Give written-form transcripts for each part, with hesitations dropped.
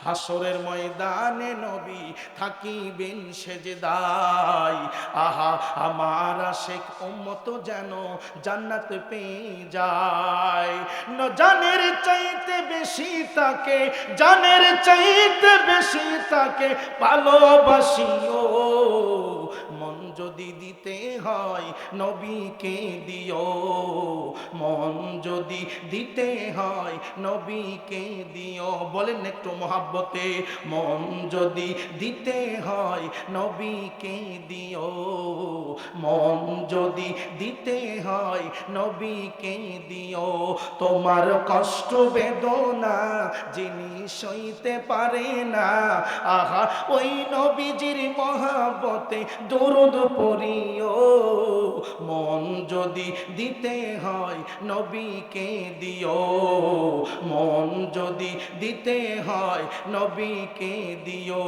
হাসরের ময়দানে নবী থাকিবেন সেজদায়। আহা আমার আশিক উম্মত যেন জান্নাত পেয়ে যায়। জানের চাইতে বেশি তাকে, জানের চাইতে বেশি তাকে ভালোবাসিও। মন যদি দিতে হয় নবীকে দিও, মন যদি দিতে হয় নবীকে দিও। বলেন একটু মহাব্বতে, মন যদি দিতে হয় নবীকে দিও, মন যদি দিতে হয় নবীকে দিও। তোমার কষ্ট বেদনা যিনি সইতে পারে না, আহা ওই নবীজির মহাব্বতে দরুদ পড়িও। মন যদি দিতে হয় নবীকে দিও, মন যদি দিতে হয় নবীকে দিও।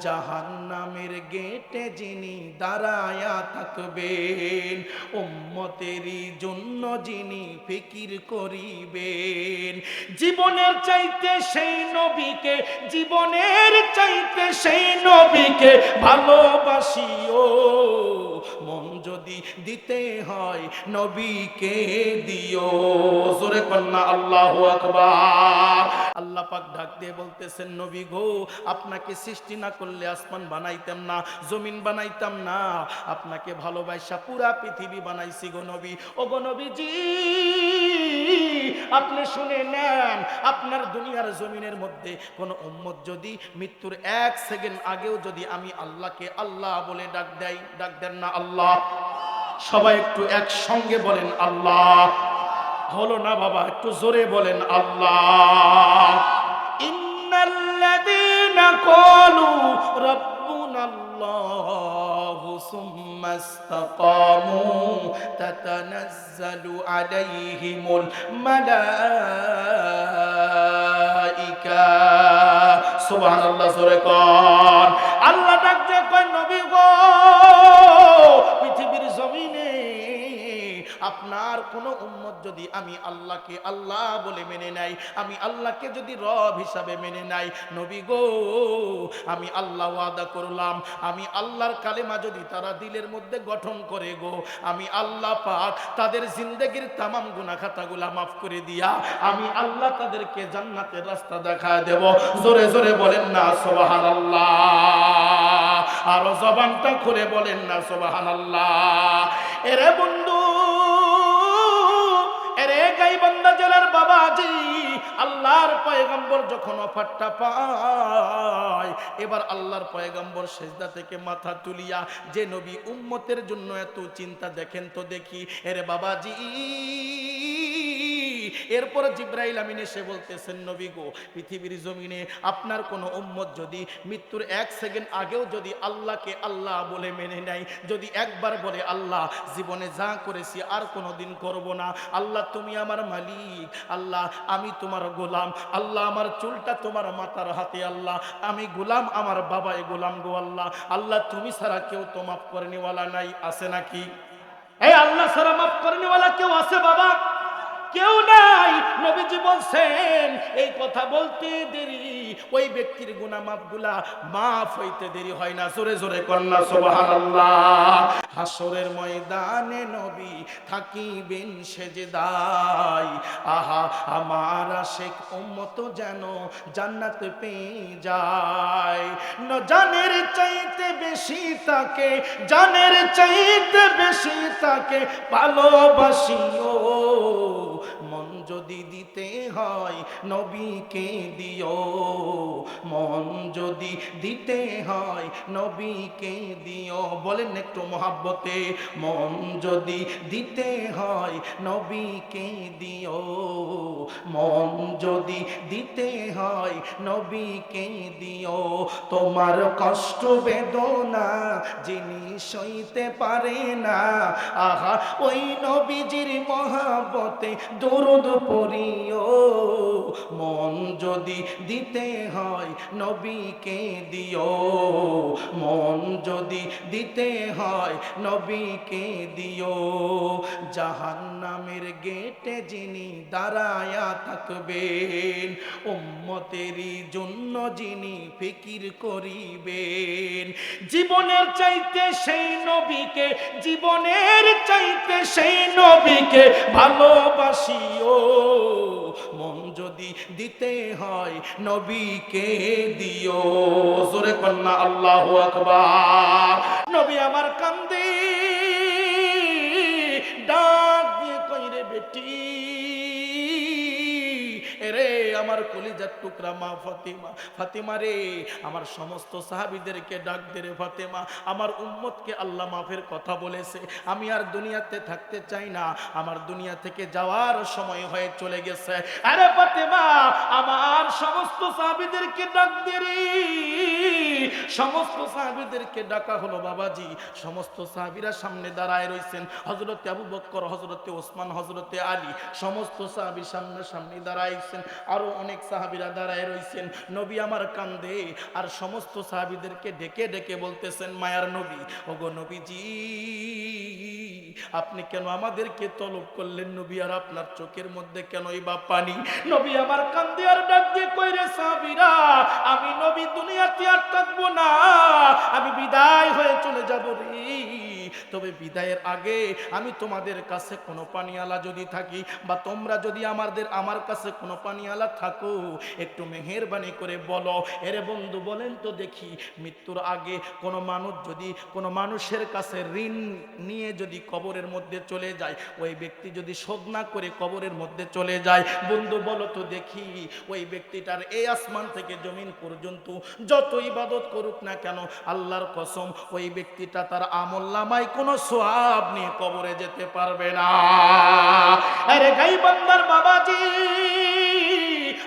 জাহান্নামের গেটে যিনি দাঁড়ায়া থাকবেন, উম্মতেরই জন্য যিনি ফিকির করিবেন, জীবনের চাইতে সেই নবীকে, জীবনের চাইতে সেই নবীকে ভালোবাসিও। মন যদি দিতে হয় নবীকে দিও। জোরে কন্যা আল্লাহু আকবার। আল্লাহ পাক ডাক দিয়ে বলতেছেন, নবী গো, আপনাকে সৃষ্টি না করলে আসমান বানাইতাম না, জমিন বানাইতাম না। আপনাকে ভালোবাসা পুরা পৃথিবী বানাইছি গো নবী। ও গো নবীজি, আপনি শুনে নেন, আপনার দুনিয়ার জমিনের মধ্যে কোন উম্মত যদি মৃত্যুর 1 সেকেন্ড আগেও যদি আমি আল্লাহকে আল্লাহ বলে ডাক দেয়, ডাক দেন না আল্লাহ? সবাই একটু একসঙ্গে বলেন আল্লাহ। হলো না বাবা, একটু জোরে বলেন আল্লাহ। ইন্নাল্লাযীনা ক্বালু রাব্বুনাল্লাহু সুম্মা ইসতাকামু তাতানাজ্জালু আলাইহিমুল মালাইকা। সুবহানাল্লাহ, জোরে কোন। আল্লাহ ডাক দিয়ে কয়, নবী গো, পৃথিবীর জমিনে আপনার কোন উম্মত যদি আমি আল্লাহকে আল্লাহ বলে মেনে নেয়, আমি আল্লাহকে যদি রব হিসাবে মেনে নেয়, নবী গো, আমি আল্লাহ ওয়াদা করলাম, আমি আল্লাহর কালেমা যদি তারা দিলের মধ্যে গঠন করে গো, আমি আল্লাহ পাক তাদের জিন্দেগির তামাম গুনাহ খাতাগুলা মাফ করে দিয়া আমি আল্লাহ তাদেরকে জান্নাতের রাস্তা দেখায় দেব। জোরে জোরে বলেন না সুবহানাল্লাহ। আরো জবানটা খুলে বলেন না সুবহানাল্লাহ। এরে বন্ধু, এরে গাইবান্ধা জেলার বাবাজি, আল্লাহর পয়গম্বর যখন অফারটা পায়, এবার আল্লাহর পয়গম্বর সেজদা থেকে মাথা তুলিয়া যে নবী উম্মতের জন্য এত চিন্তা, দেখেন তো দেখি। এরে বাবাজি, এরপর জিবরাইল আমিন এসে বলতেছেন, নবী গো, পৃথিবীর জমিনে আপনার কোন উম্মত যদি মৃত্যুর 1 সেকেন্ড আগেও যদি আল্লাহকে আল্লাহ বলে মেনে নেয়, যদি একবার বলে আল্লাহ জীবনে যা করেছি আর কোনোদিন করব না, আল্লাহ তুমি আমার মালিক, আল্লাহ আমি তোমার গোলাম, আল্লাহ আমার চুলটা তোমার মাথার হাতে, আল্লাহ আমি গোলাম, আমার বাবাই গোলাম গো আল্লাহ, আল্লাহ তুমি ছাড়া কেউ তো মাফ করেনিওয়ালা নাই, আছে নাকি? এই আল্লাহ ছাড়া মাফ করেনিওয়ালা কেউ আছে বাবা? কেউ নাই। নবীজি বলছেন, এই কথা বলতে দেরি, ওই ব্যক্তির গুনাহ মাফগুলা মাফ হইতে দেরি হয় না। জোরে জোরে কন্না সুবহানাল্লাহ। হাসরের ময়দানে নবী থাকিবেন সেজদায়। আহা আমার আশিক উম্মত যেন জান্নাত পেয়ে যায়। জানের চাইতে বেশি তাকে, জানের চাইতে বেশি তাকে ভালোবাসিও। মন যদি দিতে হয় নবীকে দিও, মন যদি দিতে হয় নবীকে দিও। বলেন একটু মহাব্বতে, মন যদি দিতে হয় নবীকে দিও, মন যদি দিতে হয় নবীকে দিও। তোমার কষ্ট বেদনা যিনি সইতে পারে না, আহা ওই নবীজির মহাব্বতে দরুদ পড়িও, মন যদি দিতে হয় নবীকে দিও, মন যদি দিতে হয় নবীকে দিও। জাহান্নামের গেটে যিনি দাঁড়ায়া থাকবেন, উম্মতেরই জন্য যিনি ফিকির করিবেন, জীবনের চাইতে সেই নবীকে, জীবনের চাইতে সেই নবীকে ভালোবাসিও, মন যদি দিতে হয় নবীকে দিও। জোরে কন্যা আল্লাহু আকবার। নবী আমার কান্দে ডাক দিয়ে কইরে বেটি রে, আমার কলিজার টুকরা মা ফাতিমা, ফাতিমা রে, আমার সমস্ত সাহাবীদেরকে ডাক দে রে ফাতিমা, আমার উম্মতকে আল্লাহ মাফের কথা বলেছে, আমি আর দুনিয়াতে থাকতে চাই না, আমার দুনিয়া থেকে যাওয়ার সময় হয়ে চলে গেছে। আরে ফাতিমা, আমার সমস্ত সাহাবীদেরকে ডাক দে রে। সমস্ত সাহাবীদেরকে ডাকা হলো বাবাজি। সমস্ত সাহাবীরা সামনে দাঁড়ায় রইছেন, হযরতে আবু বকর, হযরতে ওসমান, হযরতে আলী, সমস্ত সাহাবী সামনে সামনে দাঁড়াইছেন, আরো অনেক সাহাবীরা দাঁড়ায় রইছেন। নবী আমার কান্দে আর সমস্ত সাহাবীদেরকে ডেকে ডেকে বলতেছেন, মায়ার নবী, ওগো নবীজি, আপনি কেন আমাদেরকে তলব করলেন নবী, আর আপনার চোখের মধ্যে কেনই বা পানি? নবী আমার কান্দে আর ডাক দিয়ে কইরে, সাহাবীরা, আমি নবী দুনিয়াতে আর থাকবো না, আমি বিদায় হয়ে চলে যাব রে। তবে বিদায়ের আগে আমি তোমাদের কাছে কোনো পানিওয়ালা যদি থাকি, বা তোমরা যদি আমার কাছে কোনো পানিওয়ালা থাকো, একটু মেহেরবানি করে বলো। এরে বন্ধু বলেন তো দেখি, মৃত্যুর আগে কোনো মানুষ যদি কোনো মানুষের কাছে ঋণ নিয়ে যদি কবরের মধ্যে চলে যায়, ওই ব্যক্তি যদি শোধ না করে কবরের মধ্যে চলে যায়, বন্ধু বলো তো দেখি, ওই ব্যক্তিটার এই আসমান থেকে জমিন পর্যন্ত যত ইবাদত করুক না কেন, আল্লাহর কসম, ওই ব্যক্তিটা তার আমলনামায় কোনো সওয়াব নিয়ে কবরে যেতে পারবে না। আরে গাই বান্দার বাবাজি,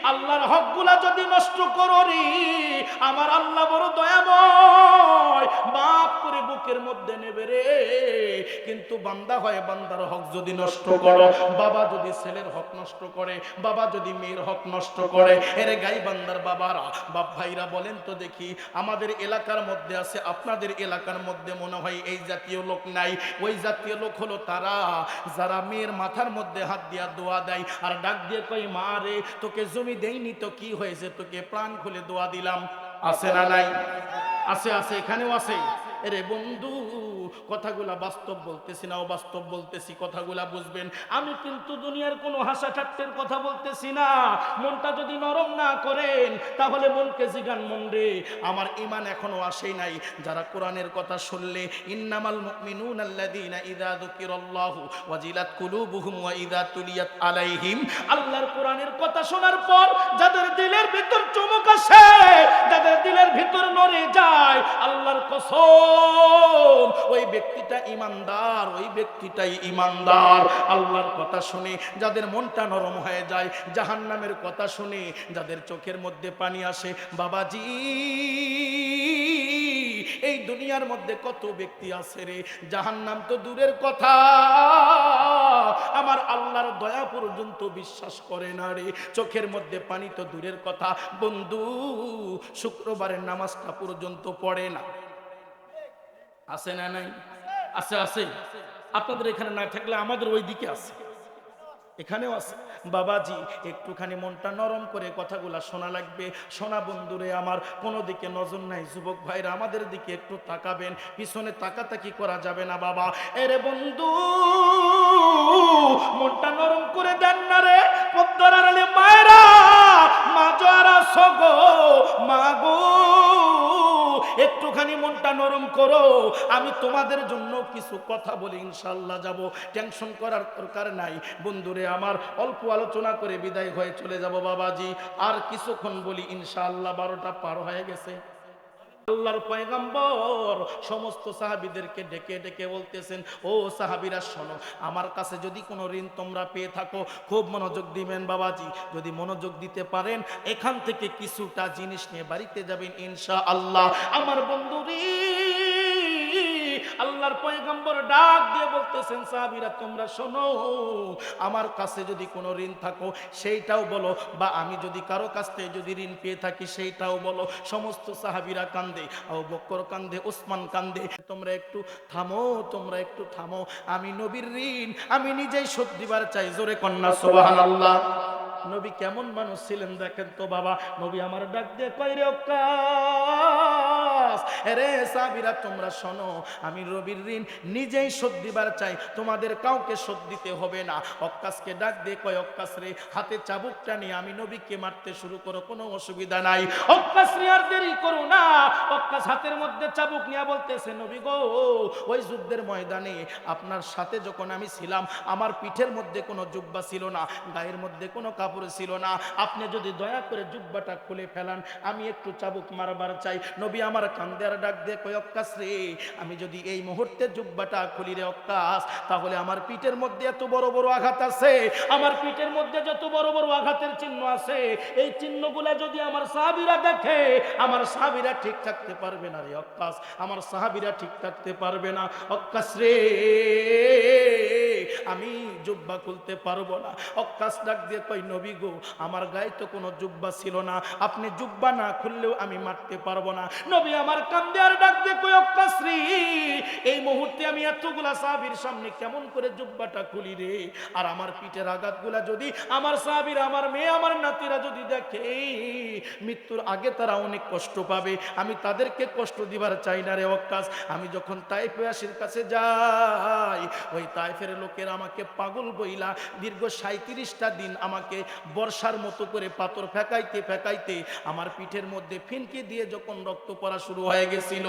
আল্লাহর হকগুলা যদি নষ্ট করো রে, আমার আল্লাহ বড় দয়াময়, মাফ করে বুকের মধ্যে নেবে রে। কিন্তু বান্দা হয়, বান্দার হক যদি নষ্ট করো, বাবা যদি ছেলের হক নষ্ট করে, বাবা যদি মেয়ের হক নষ্ট করে, এরে গাই বান্দার বাবারা, বাপ ভাইরা বলেন তো দেখি, আমাদের এলাকার মধ্যে আছে, আপনাদের এলাকার মধ্যে মনে হয় এই জাতীয় লোক নাই। ওই জাতীয় লোক হলো তারা যারা মেয়ের মাথার মধ্যে হাত দিয়া দোয়া দেয় আর ডাক দিয়ে কই, মা রে, তোকে জমি দেইনি তো কি হয়েছে, তোকে প্রাণ খুলে দোয়া দিলাম। আছে না নাই? আছে, আছে, এখানেও আছে। এরে বন্ধু, কথাগুলা বাস্তব বলতেছি না, অবাস্তব বলতেছি, কথাগুলা বুঝবেন। আমি কিন্তু দুনিয়ার কোনো হাসা ঠাট্টের কথা বলতেছি না। মনটা যদি নরম না করেন, তাহলে মনকে জিগান, মন রে, আমার ঈমান এখনো আসেই নাই। যারা কোরআনের কথা শুনলে, ইন্নামাল মুমিনুনা আল্লাযীনা ইযা যুকিরাল্লাহু ওয়াজিলাত কুলুবুহুম ওয়া ইযা তুলিয়াত আলাইহিম, আল্লাহর কোরআনের কথা শোনার পর যাদের দিলের ভিতর চমক আসে, যাদের দিলের ভিতর নড়ে যায়, আল্লাহর কসম, ওই ব্যক্তিটা ঈমানদার, ওই ব্যক্তিটাই ঈমানদার। আল্লাহর কথা শুনে যাদের মনটা নরম হয়ে যায়, জাহান্নামের কথা শুনে যাদের চোখের মধ্যে পানি আসে, বাবাজি, এই দুনিয়ার মধ্যে কত ব্যক্তি আছে রে, জাহান্নাম তো দূরের কথা, আমার আল্লাহর দয়া পর্যন্ত বিশ্বাস করে না রে, চোখের মধ্যে পানি তো দূরের কথা, বন্ধু শুক্রবারের নামাজটা পর্যন্ত পড়ে না। আছে না নাই? আছে, আছে। আপনাদের এখানে না থাকলে আমাদের ওই দিকে আছে, এখানেও আছে। বাবাজি, একটুখানি মনটা নরম করে কথাগুলা শোনা লাগবে। শোনা বন্ধুরে আমার, কোনো দিকে নজর নাই। যুবক ভাইরা আমাদের দিকে একটু তাকাবেন, পিছনে তাকাতাকি করা যাবে না বাবা। এরে বন্ধু, মনটা নরম করে দেন না রে, পদ্মার আড়ালে মায়েরা, মা যারা সগো, মা গো, একটুখানি মনটা নরম করো। আমি তোমাদের জন্য কিছু কথা বলি, ইনশাআল্লাহ যাব, টেনশন করার দরকার নাই। বন্ধুরে আমার, অল্প আলোচনা করে বিদায় হয়ে চলে যাব বাবাজি। আর কিছুক্ষণ বলি, ইনশাআল্লাহ 12টা পার হয়ে গেছে। আল্লাহর পয়গম্বর সমস্ত সাহাবীদেরকে ডেকে ডেকে বলতেছেন, ও সাহাবীরা শোনো, আমার কাছে যদি কোনো ঋণ তোমরা পেয়ে থাকো, খুব মনোযোগ দিবেন বাবাজি। যদি মনোযোগ দিতে পারেন, এখান থেকে কিছুটা জিনিস নিয়ে বাড়িতে যাবেন ইনশাআল্লাহ। আমার বন্ধুরি, আল্লাহর পয়গম্বর ডাক দিয়ে বলতেছেন, সাহাবীরা তোমরা শোনো, আমার কাছে যদি কোনো ঋণ থাকো সেইটাও বলো, বা আমি যদি কারো কাছ থেকে যদি ঋণ পেয়ে থাকি সেইটাও বলো। সমস্ত সাহাবীরা কান্দে, আবু বকর কান্দে, ওসমান কান্দে। তোমরা একটু থামো, তোমরা একটু থামো, আমি নবীর ঋণ আমি নিজেই শোধ দিবার চাই। জোরে কন্যা সুবহানাল্লাহ। নবী কেমন মানুষ ছিলেন দেখেন তো বাবা। নবী আমার ডাক দিয়ে কয়, রে ওয়াক্কাস, রে সাহাবীরা তোমরা শোনো, আমি নবীর ঋণ নিজেই শোধ দিবার চাই, তোমাদের কাউকে শোধ দিতে হবে না। ওয়াক্কাসকে ডাক দিয়ে কয়, ওয়াক্কাস রে, হাতে চাবুকটা নিয়ে আমি নবীকে মারতে শুরু করো, কোনো অসুবিধা নাই। ওয়াক্কাস রে আর দেরি করো না। ওয়াক্কাস হাতের মধ্যে চাবুক নিয়ে বলতেছে, নবী গো, ওই যুদ্ধের ময়দানে আপনার সাথে যখন আমি ছিলাম, আমার পিঠের মধ্যে কোনো জুব্বা ছিল না, গায়ের মধ্যে কোনো কাপড় ছিল না, আপনি যদি দয়া করে জুব্বাটা খুলে ফেলান, আমি একটু চাবুক মারবার চাই। নবী আমার কান্দে আর ডাক দিয়ে কয়, ওয়াক্কাস রে, আমি যদি এই মুহূর্তে জুব্বাটা খুলি রে ওয়াক্কাস, তাহলে আমার পিঠের মধ্যে এত বড় বড় আঘাত আছে, আমার পিঠের মধ্যে যত বড় বড় আঘাতের চিহ্ন আছে, এই চিহ্নগুলা যদি আমার সাহাবীরা দেখে, আমার সাহাবীরা ঠিক থাকতে পারবে না রে ওয়াক্কাস, আমার সাহাবীরা ঠিক থাকতে পারবে না। ওয়াক্কাস রে, আমি জুব্বা খুলতে পারবো না। ওয়াক্কাস ডাক দিয়ে কয়, নবী গো, আমার গায়ে তো কোনো জুব্বা ছিল না, আপনি জুব্বা না খুললেও আমি মারতে পারবো না। নবী আমার কান্দে আর ডাক দিয়ে কয়, ওয়াক্কাস রে, এই মুহূর্তে আমি এতগুলা সাহাবীর সামনে কেমন করে জুব্বাটা খুলি রে? আর আমার পিঠের আঘাতগুলা যদি আমার সাহাবীরা, আমার মেয়ে, আমার নাতিরা যদি দেখে, মৃত্যুর আগে তারা অনেক কষ্ট পাবে, আমি তাদেরকে কষ্ট দিবার চাই না রে ওয়াক্কাস। আমি যখন তায়েফবাসীর কাছে যাই, ওই তায়েফের লোকেরা আমাকে পাগল বইলা দীর্ঘ 37টা দিন আমাকে বর্ষার মতো করে পাথর ফেকাইতে ফেকাইতে আমার পিঠের মধ্যে ফিনকি দিয়ে যখন রক্ত পড়া শুরু হয়ে গেছিল,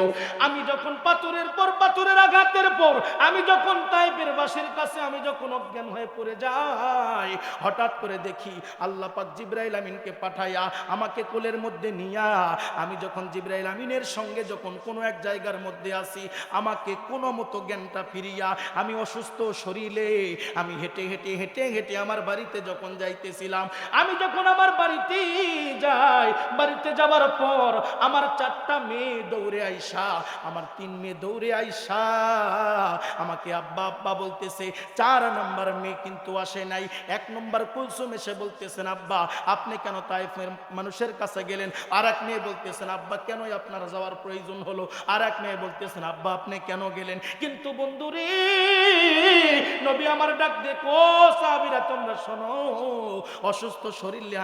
আমি যখন পাথরের পর পাথরের আঘাতের পর আমি যখন তায়েফের বাসীর কাছে আমি যখন অজ্ঞান হয়ে পড়ে যাই, হঠাৎ করে দেখি আল্লাহ পাক জিবরাইল আমিনকে পাঠাইয়া আমাকে কোলের মধ্যে নিয়া, আমি যখন জিবরাইল আমিনের সঙ্গে যখন কোনো এক জায়গার মধ্যে আসি, আমাকে কোনো মতো জ্ঞানটা ফিরিয়া আমি অসুস্থ শরীরে আমি হেঁটে হেঁটে হেঁটে হেঁটে আমার বাড়িতে যখন যাইতেছিলাম, আমি যখন আমার বাড়িতে যাই, বাড়িতে যাওয়ার পর আমার 4টা মেয়ে দৌড়ে আইসা, আমার 3 মেয়ে দৌড়ে আইসা আমাকে আব্বা আব্বা বলতেছে। 4 নম্বর মেয়ে কিন্তু আসে নাই। 1 নম্বর কুলসুম এসে বলতেছেন, আব্বা আপনি কেন তায়েফের মানুষের কাছে গেলেন? আর এক মেয়ে বলতেছেন, আব্বা কেনই আপনার যাওয়ার প্রয়োজন হলো? আর এক মেয়ে বলতেছেন, আব্বা আপনি কেন গেলেন? কিন্তু বন্ধুরে, নবী আমার ডাক দেখো, সাহাবীরা তোমরা শোনো, অসুস্থ শরীর নিয়ে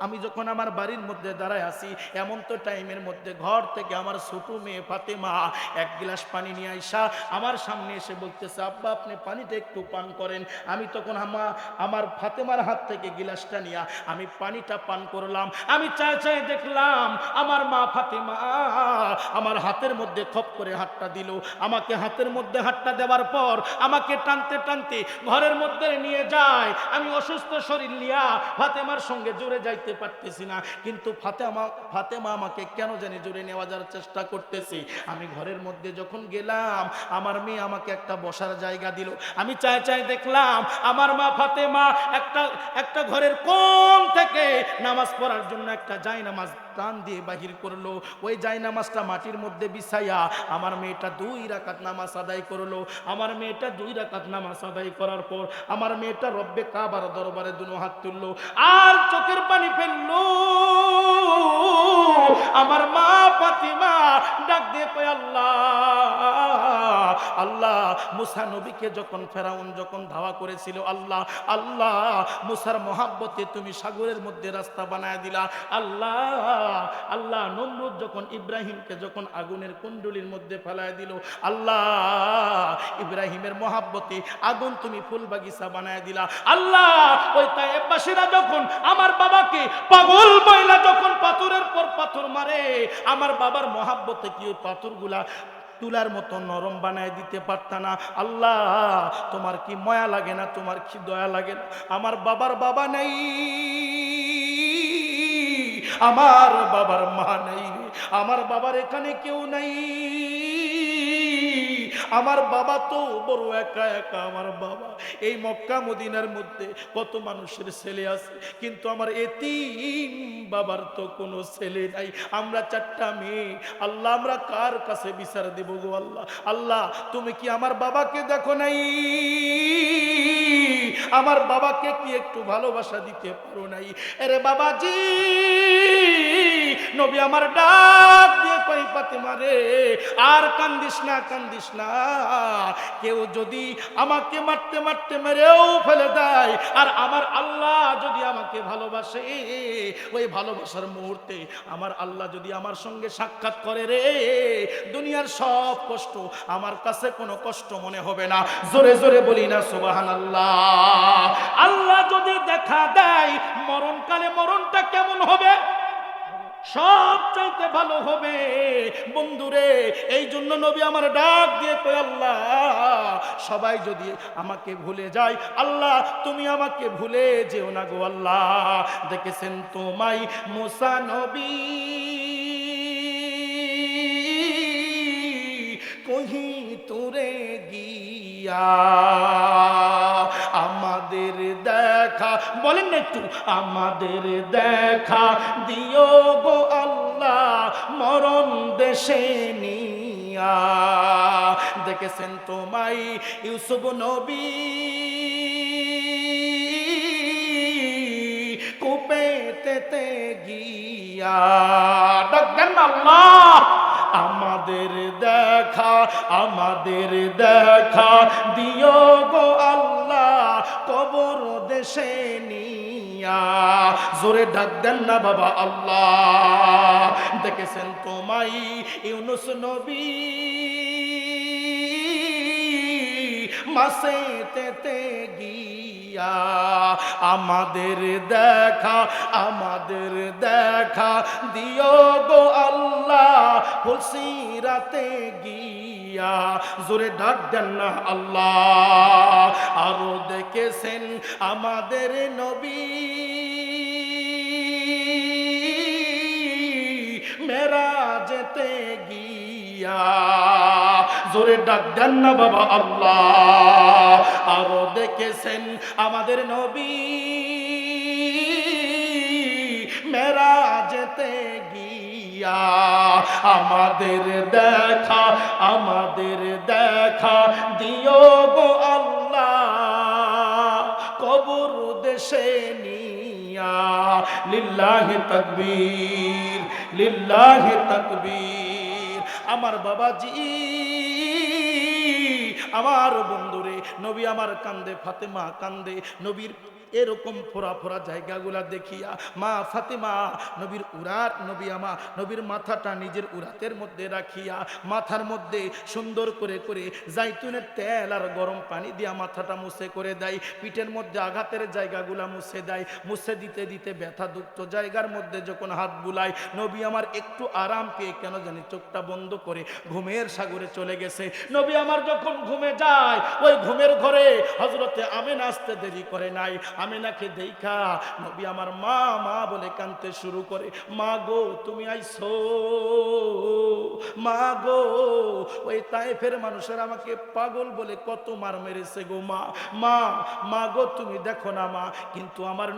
আমি যখন আমার বাড়ির মধ্যে দাঁড়ায় আছি, এমন তো টাইমের মধ্যে ঘর থেকে আমার ছোট মেয়ে ফাতেমা 1 গ্লাস পানি নিয়ে আইসা আমার সামনে এসে বলতেছে, আব্বা আপনি পানিটা একটু পান করেন। আমি তখন আমার ফাতেমার হাত থেকে গিলাসটা নিয়ে আমি পানিটা পান করলাম। আমি চাই চাই দেখলাম আমার মা ফাতেমা আমার হাতের মধ্যে খপ করে হাতটা দিল। আমাকে হাতের মধ্যে হাতটা দেওয়ার পর আমাকে টানতে টানতে ঘরের মধ্যে নিয়ে যায়। আমি অসুস্থ শরীর নিয়া ফাতেমার সঙ্গে জুড়ে যাইতে পারতেছি না, কিন্তু ফাতেমা আমাকে কেন জানি জুড়ে নেওয়া যাওয়ার চেষ্টা করতেছি। আমি ঘরের মধ্যে যখন গেলাম, আমার মেয়ে আমাকে একটা বসার জায়গা দিল। আমি চাই চাই দেখলাম আমার মা ফাতেমা একটা ঘরের কোণ থেকে নামাজ পড়ার জন্য একটা জায়নামাজ টান দিয়ে বাহির করলো। ওই জায়নামাজটা মাটির মধ্যে বিছাইয়া আমার মেয়েটা 2 রাকাত নামাজ আদায় করলো। আমার মেয়েটা 2 রাকাত নামাজ আদায় করার পর আমার মেয়েটা রব্বে কাবার দরবারে 2 হাত তুললো আর চোখের পানি ফেললো। আমার মা ফাতিমা ডাক দিয়ে কয়, আল্লাহ আল্লাহ, মুসা নবীকে যখন ফেরাউন যখন ধাওয়া করেছিল, আল্লাহ আল্লাহ, মুসার মহাব্বতে তুমি সাগরের মধ্যে রাস্তা বানায় দিলা। আল্লাহ আল্লাহ, নমরুদ যখন ইব্রাহিমকে যখন আগুনের কুণ্ডলীর মধ্যে ফেলায় দিল, আল্লাহ ইব্রাহিমের মহাব্বতে আগুন তুমি ফুল বাগিচা বানায় দিলা। আল্লাহ ওই তায়েফবাসীরা যখন আমার বাবাকে পাগল বইলা যখন পাথরের পর পাথর মারে, আমার বাবার মহাব্বতে কি ওই পাথরগুলা তুলার মতো নরম বানায় দিতে পারতা না? আল্লাহ তোমার কি মায়া লাগে না? তোমার কি দয়া লাগে না? আমার বাবার বাবা নেই, আমার বাবার মা নেই, আমার বাবার এখানে কেউ নাই। আমার বাবা তো বড় একা একা, আমার বাবা এই মক্কা মদিনার মধ্যে কত মানুষের ছেলে আছে, কিন্তু আমার এতিম বাবার তো কোনো ছেলে নাই, আমরা চারটা মেয়ে, আল্লাহ আমরা কার কাছে বিচার দেব গো আল্লাহ? আল্লাহ তুমি কি আমার বাবাকে দেখো নাই? আমার বাবাকে কি একটু ভালোবাসা দিতে পারো নাই? আরে বাবাজি, নবী আমার ডাক দিয়ে কই ফাতেমা রে, আর কান্দিস না, কান্দিস না। কেউ যদি আমাকে মারতে মারতে মেরেও ফেলে দেয়, আর আমার আল্লাহ যদি আমাকে ভালোবাসে, ওই ভালোবাসার মুহূর্তে আমার আল্লাহ যদি আমার সঙ্গে সাক্ষাৎ করে রে, দুনিয়ার সব কষ্ট আমার কাছে কোনো কষ্ট মনে হবে না। জোরে জোরে বলি না সুবহানাল্লাহ। আল্লাহ যদি দেখা দেয় মরণকালে, মরণটা কেমন হবে? সব চাইতে ভালো হবে বন্ধুরে। এই জন্য নবী আমার ডাক দিয়ে কই আল্লাহ সবাই যদি আমাকে ভুলে যায়, আল্লাহ তুমি আমাকে ভুলে যেও না গো আল্লাহ। দেখেছেন তোমায় মুসা নবী কহি তোরে গিয়া, আমাদের দেখা, বলেন না একটু, আমাদের দেখা দিও গো আল্লাহ মরণ দেশে নিয়া। দেখেছেন তোমায় ইউসুফ নবী কুপেতে গিয়া, ডাকবেন আল্লাহ আমাদের দেখা, আমাদের দেখা দিও গো আল্লাহ কবর দেশে নিয়া। জোরে ডাক দেন না বাবা আল্লাহ। দেখেছেন তোমায় ইউনুস নবী মাছেতে গিয়া, আমাদের দেখা, আমাদের দেখা দিও গো আল্লাহ ফুলসিরাতে গিয়া। জোরে ডাক দেন না আল্লাহ। আরো দেখেছেন আমাদের নবী মেরাজেতে গিয়া। জোরে ডাক দেন না বাবা আল্লাহ। আরো দেখেছেন আমাদের নবী মেরাজেতে গিয়া। আমাদের দেখা, আমাদের দেখা দিও গো আল্লাহ কবর দেশে নিয়া। লিল্লাহি তাকবীর, লিল্লাহি তাকবীর। আমার বাবাজি, আমার বন্ধুরে, নবী আমার কান্দে, ফাতেমা কান্দে, নবীর এরকম ফোরা ফোরা জায়গাগুলা দেখিয়া মা ফাতেমা নবীর উরাত, নবীর মাথাটা নিজের উরাতের মধ্যে রাখিয়া মাথার মধ্যে সুন্দর করে করে জাইতুনের তেল আর গরম পানি দিয়া মাথাটা মুছে করে দেয়, পিঠের মধ্যে আঘাতের জায়গাগুলা মুছে দেয়, মুছে দিতে দিতে ব্যথা দুঃখ জায়গার মধ্যে যখন হাত বুলায়, নবী আমার একটু আরাম পেয়ে কেন জানি চোখটা বন্ধ করে ঘুমের সাগরে চলে গেছে। নবী আমার যখন ঘুমে যায়, ওই ঘুমের ঘরে হযরতে আমেনা আসতে দেরি করে নাই। আমেনাকে দেখা নবী আমার মা মা বলে কাঁদতে শুরু করে। মা গো তুমি আইছো, মা গো ওই তায়েফের মানুষের আমাকে পাগল বলে কত মার মেরেছে গো মা, মা মা গো তুমি দেখো না মা। কিন্তু আমার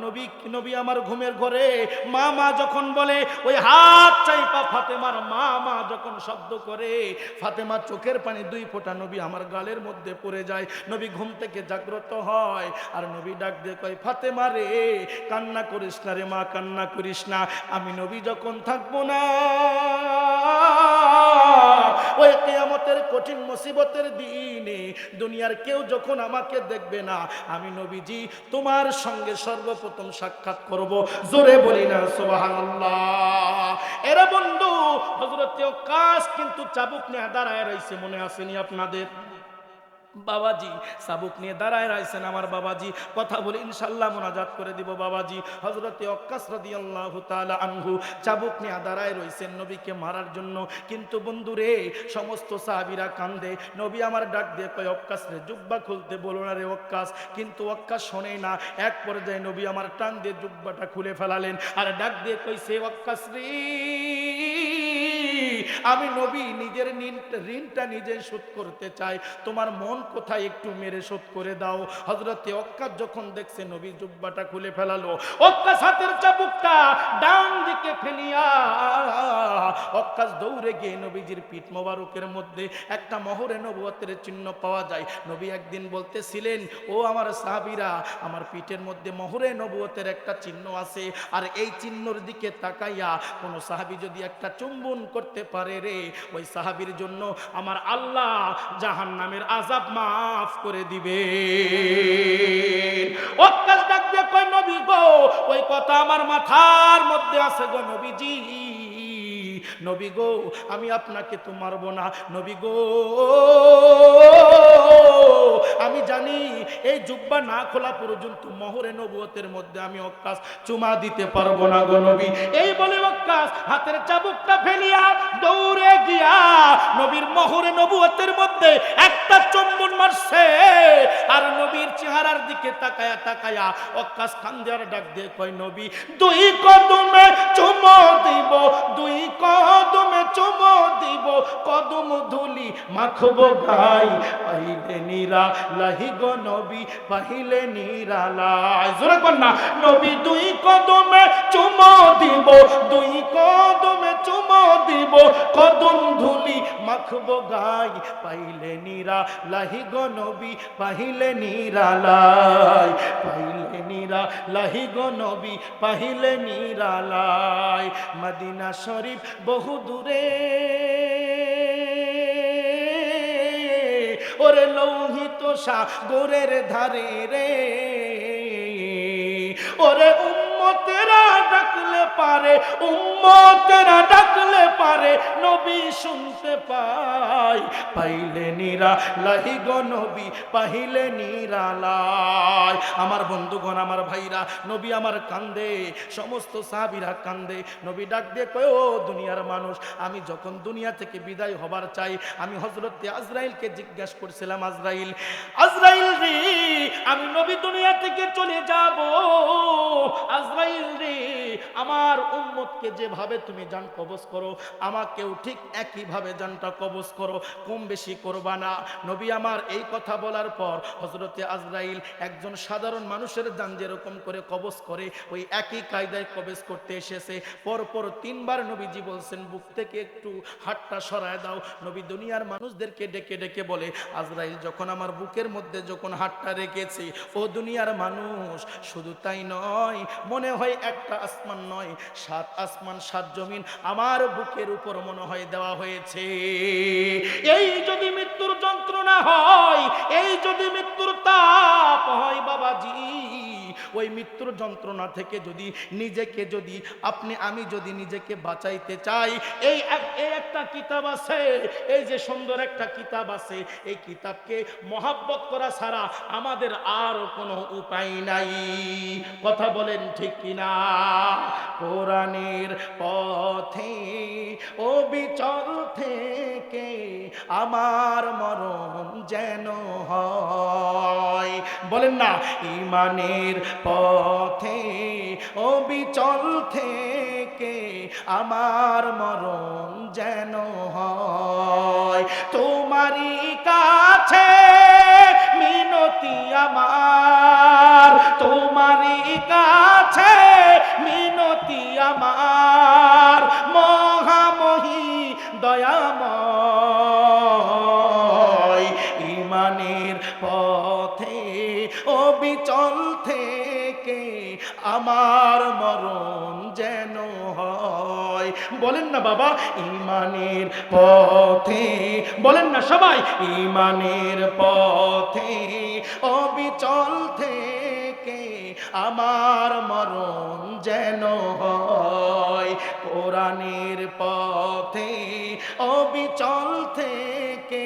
নবী আমার ঘুমের ঘরে মা মা যখন বলে, ওই হাত চাইপা ফাতেমার মা মা যখন শব্দ করে, ফাতেমা চোখের পানি দুই ফোঁটা নবী আমার গালের মধ্যে পড়ে যায়। নবী ঘুম থেকে জাগ্রত হয়, আর নবী ডাক দিয়ে কয় ফাতেমা রে কান্না করিস না রে মা, কান্না করিস না। আমি নবী যখন থাকবো না, ওই কিয়ামতের কঠিন মুসিবতের দিনে দুনিয়ার কেউ যখন আমাকে দেখবে না, আমি নবীজি তোমার সঙ্গে সর্বপ্রথম সাক্ষাৎ করব। জোরে বলি না সুবহানাল্লাহ। এরা বন্ধু হযরত ওয়াক্কাস কিন্তু চাবুক নিয়ে দাঁড়ায় রইছে, মনে আসেনি আপনাদের? বাবাজি চাবুক নিয়ে দাঁড়ায় রাখছেন আমার বাবাজি, কথা বলে ইনশাআল্লাহ মোনাজাত করে দিব বাবাজি। হযরতে ওয়াক্কাস রাদিয়াল্লাহু তাআলা আনহু চাবুক নিয়ে দাঁড়ায় রইছেন নবীকে মারার জন্য। কিন্তু বন্ধুরে সমস্ত সাহাবীরা কান্দে, নবী আমার ডাক দিয়ে কয় ওয়াক্কাস রে জুব্বা খুলতে বলো না রে ওয়াক্কাস। কিন্তু ওয়াক্কাস শোনে না। এক পর্যায়ে নবী আমার টান দিয়ে জুব্বাটা খুলে ফেলালেন, আর ডাক দিয়ে কইছে ওয়াক্কাস রে আমি নবী নিজের ঋণটা নিজে শোধ করতে চাই, তোমার মন কোথায় একটু মেরে শোধ করে দাও। হযরতে ওয়াক্কাস যখন দেখছে নবী জুব্বাটা খুলে ফেলালো, ওয়াক্কাস হাতের চাবুকটা ডান দিকে ফেলিয়া ওয়াক্কাস দৌড়ে গিয়ে নবীজির পিঠ মোবারকের মধ্যে একটা মোহরে নবুয়তের চিহ্ন পাওয়া যায়। নবী একদিন বলতেছিলেন, ও আমার সাহাবীরা, আমার পিঠের মধ্যে মোহরে নবুয়তের একটা চিহ্ন আছে, আর এই চিহ্নর দিকে তাকাইয়া কোন সাহাবী যদি একটা চুম্বন করতে পারে রে, ওই সাহাবীর জন্য আমার আল্লাহ জাহান্নামের আযাব মাফ করে দিবে। ওয়াক্কাস ডাক দিয়ে কয়, নবী গো, ওই কথা আমার মাথার মধ্যে আছে গো নবীজি। নবী গো, আমি আপনাকে তো মারবো না। নবী গো, আমি জানি এই জুব্বা না খোলা পর্যন্ত মোহরে নবুয়তের মধ্যে আমি ওয়াক্কাস চুমা দিতে পারবো না গো নবী। এই বলে ওয়াক্কাস হাতের চাবুকটা ফেলিয়া দৌড়ে গিয়া নবীর মোহরে নবুয়তের মধ্যে একটা চুম্বন মারছে। আর নবীর চেহারার দিকে তাকায়া তাকায়া ওয়াক্কাস কান্দে আর ডাক দিয়ে কয়, নবী, দুই কদমে চুমো দিব, দুই কদমে চুমো দিব, কদম ধুলি মাখবো গাই, পাইলে নিরা লাহি গো নবী, পাইলে নিরালাই। জোরে কর না, নবী দুই কদমে চুমো দিব, দুই কদমে চুমো দিব, কদম ধুলি মাখবো গাই, পাইলে নিরা লাহি গো নবী, পাইলে নিরালাই, পাইলে নিরা লাহি গো নবী, পাইলে নিরালাই। মদিনা শরীফ বহু দূরে, ওরে লৌহিত সাগরের ধারে রে, ওরে উম্মতেরা ডাকলে পারে, উম্মতেরা ডাকলে পারে, নবী শুনতে পাই, পাইলে নিরা লাহি গো নবী, পাইলে নিরালাই। আমার বন্ধুগণ, আমার ভাইরা, নবী আমার কান্দে, সমস্ত সাহাবীরা কান্দে। নবী ডাক দিয়ে কয়, ও দুনিয়ার মানুষ, আমি যখন দুনিয়া থেকে বিদায় হবার চাই, আমি হযরত আজরাইলকে জিজ্ঞাসা করছিলাম, আজরাইল, আজরাইল রে, আমি নবী দুনিয়া থেকে চলে যাব, আজরাইল রে, আমার উম্মতকে যেভাবে তুমি জান কবজ করো, আমাকেও ঠিক একইভাবে জানটা কবজ করো, কম বেশি করবা না। নবী আমার এই কথা বলার পর হযরতে আজরাইল একজন সাধারণ মানুষের জান যেরকম করে কবজ করে, ওই একই কায়দায় কবজ করতে এসেছে। পরপর তিনবার নবীজি বলছেন, বুক থেকে একটু হাতটা সরায় দাও। নবী দুনিয়ার মানুষদেরকে ডেকে ডেকে বলে, আজরাইল যখন আমার বুকের মধ্যে যখন হাতটা রেখেছি, ও দুনিয়ার মানুষ, শুধু তাই নয়, মনে হয় একটা আসমান নয়, 7 আসমান 7 জমিন আমার বুকের উপর মনে হয় দেওয়া হয়েছে। এই যদি মৃত্যুর যন্ত্রণা হয়, এই যদি মৃত্যুর তাপ হয় বাবাজি, ওই মৃত্যুর যন্ত্রণা থেকে যদি নিজেকে, যদি আমি যদি নিজেকে বাঁচাইতে চাই, এই একটা কিতাব আছে, এই যে সুন্দর একটা কিতাব আছে, এই কিতাবকে মহব্বত করা ছাড়া আমাদের আর কোনো উপায় নাই। কথা বলেন ঠিক কিনা? কোরআনের পথে অবিচল থেকে আমার মরণ যেন হয়। বলেন না, ঈমানের পথে অবিচল থেকে আমার মরণ যেন হয়। তোমারই কাছে মিনতি আমার, তোমারই কাছে মিনতি আমার, মহামহি দয়াময়। ঈমানের পথে অবিচল থেকে আমার মরণ যেন হয়। বলেন না বাবা, ঈমানের পথে, বলেন না সবাই, ঈমানের পথে অবিচল থেকে আমার মরণ যেন হয়। কোরআনের পথে অবিচল থেকে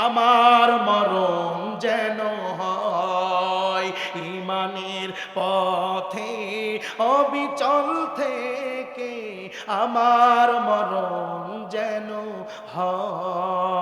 আমার মরণ যেন হয়। ঈমানের পথে অবিচল থেকে আমার মরণ যেন হয়।